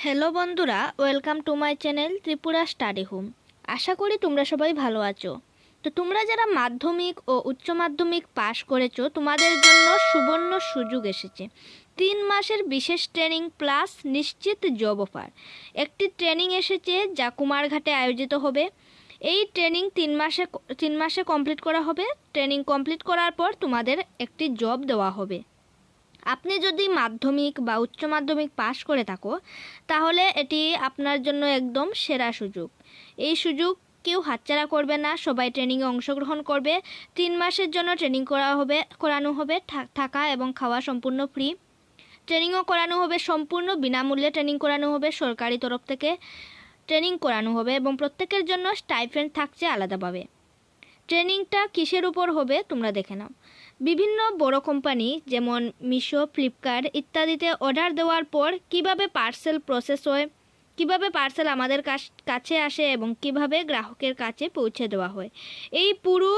Hello বন্ধুরা, welcome to my channel Tripura study home. আশা করি তোমরা সবাই ভালো আছো। তো তোমরা যারা মাধ্যমিক ও উচ্চ মাধ্যমিক পাশ করেছো, তোমাদের জন্য সুবর্ণ সুযোগ এসেছে। 3 মাসের বিশেষ ট্রেনিং প্লাস নিশ্চিত জব অফার। একটি ট্রেনিং এসেছে যা কুমারঘাটে আয়োজিত হবে। এই ট্রেনিং 3 মাসে কমপ্লিট করা হবে। ট্রেনিং কমপ্লিট করার পর তোমাদের একটি জব দেওয়া হবে। আপনি যদি মাধ্যমিক বা উচ্চ মাধ্যমিক পাশ করে থাকো, তাহলে এটি আপনার জন্য একদম সেরা সুযোগ। এই সুযোগ কেউ হাতছাড়া করবে না, সবাই ট্রেনিংয়ে অংশগ্রহণ করবে। 3 মাসের জন্য ট্রেনিং করানো হবে, থাকা এবং খাওয়া সম্পূর্ণ ফ্রি। ট্রেনিংও করানো হবে সম্পূর্ণ বিনামূল্যে। ট্রেনিং করানো হবে সরকারি তরফ থেকে ট্রেনিং করানো হবে এবং প্রত্যেকের জন্য স্টাইপেন্ড থাকছে আলাদাভাবে। ট্রেনিংটা কিসের উপর হবে তোমরা দেখে নাও। বিভিন্ন বড় কোম্পানি যেমন মিশো, ফ্লিপকার্ট ইত্যাদিতে অর্ডার দেওয়ার পর কিভাবে পার্সেল প্রসেস হয়, কিভাবে পার্সেল আমাদের কাছে আসে এবং কিভাবে গ্রাহকের কাছে পৌঁছে দেওয়া হয়, এই পুরো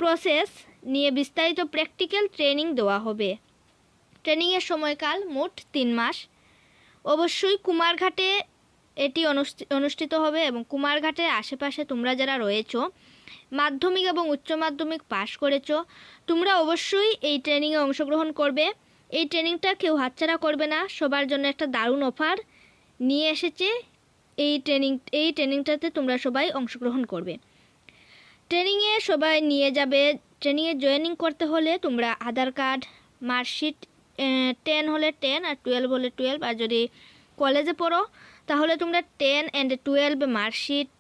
প্রসেস নিয়ে বিস্তারিত প্র্যাকটিক্যাল ট্রেনিং দেওয়া হবে। ট্রেনিংয়ের সময়কাল মোট 3 মাস। অবশ্যই কুমারঘাটে এটি অনুষ্ঠিত হবে এবং কুমারঘাটের আশেপাশে তোমরা যারা রয়েছো, মাধ্যমিক এবং উচ্চ মাধ্যমিক পাশ করেছো, তোমরা অবশ্যই এই ট্রেনিংয়ে অংশগ্রহণ করবে। এই ট্রেনিংটা কেউ হাতছাড়া করবে না। সবার জন্য একটা দারুণ অফার নিয়ে এসেছে এই ট্রেনিংটাতে তোমরা সবাই অংশগ্রহণ করবে। ট্রেনিংয়ে সবাই নিয়ে যাবে। ট্রেনিংয়ে জয়েনিং করতে হলে তোমরা আধার কার্ড, মার্কশিট, 10 হলে 10 আর 12 হলে 12। আর যদি কলেজে পড়ো তাহলে তোমরা 10 and 12 marksheet,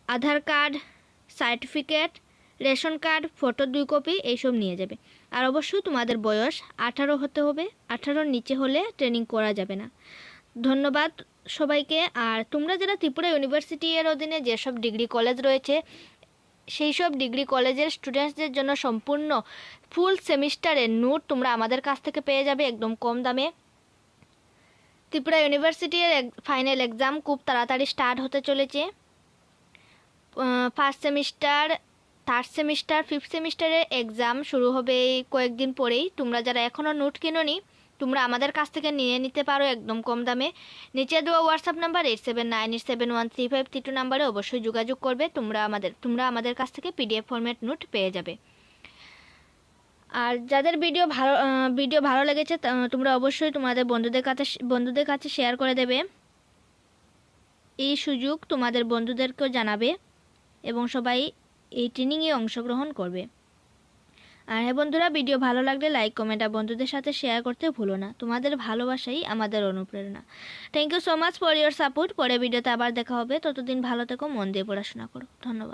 Aadhaar card, certificate, ration card, photo 2 copy এইসব নিয়ে যাবে। আর অবশ্যই তোমাদের বয়স 18 হতে হবে। 18-র নিচে হলে ট্রেনিং করা যাবে না। ধন্যবাদ সবাইকে। আর তোমরা যারা ত্রিপুরা ইউনিভার্সিটি এর অধীনে যেসব ডিগ্রি কলেজ রয়েছে, সেই সব ডিগ্রি কলেজের স্টুডেন্টসদের জন্য সম্পূর্ণ ফুল সেমিস্টারের নোট তোমরা আমাদের কাছ থেকে পেয়ে যাবে একদম কম দামে। ত্রিপুরা ইউনিভার্সিটির ফাইনাল এক্সাম খুব তাড়াতাড়ি স্টার্ট হতে চলেছে। First semester, third semester, fifth সেমিস্টারের এক্সাম শুরু হবে এই কয়েকদিন পরেই। তোমরা যারা এখনও নোট কিনোনি, তোমরা আমাদের কাছ থেকে নিয়ে নিতে পারো একদম কম দামে। নিচে দেওয়া হোয়াটসঅ্যাপ নাম্বার 8798713532 নাম্বারে অবশ্যই যোগাযোগ করবে। তোমরা আমাদের কাছ থেকে পিডিএফ ফরম্যাট নোট পেয়ে যাবে। আর যাদের ভিডিও ভালো লেগেছে তোমরা অবশ্যই তোমাদের বন্ধুদের কাছে শেয়ার করে দেবে। এই সুযোগ তোমাদের বন্ধুদেরকেও জানাবে এবং সবাই এই ট্রেনিংয়ে অংশগ্রহণ করবে। আর হ্যাঁ বন্ধুরা, ভিডিও ভালো লাগলে লাইক, কমেন্ট আর বন্ধুদের সাথে শেয়ার করতে ভুলো না। তোমাদের ভালোবাসাই আমাদের অনুপ্রেরণা। Thank you so much for your support. পরে ভিডিওতে আবার দেখা হবে। ততদিন ভালো থেকো, মন দিয়ে পড়াশোনা করো। ধন্যবাদ।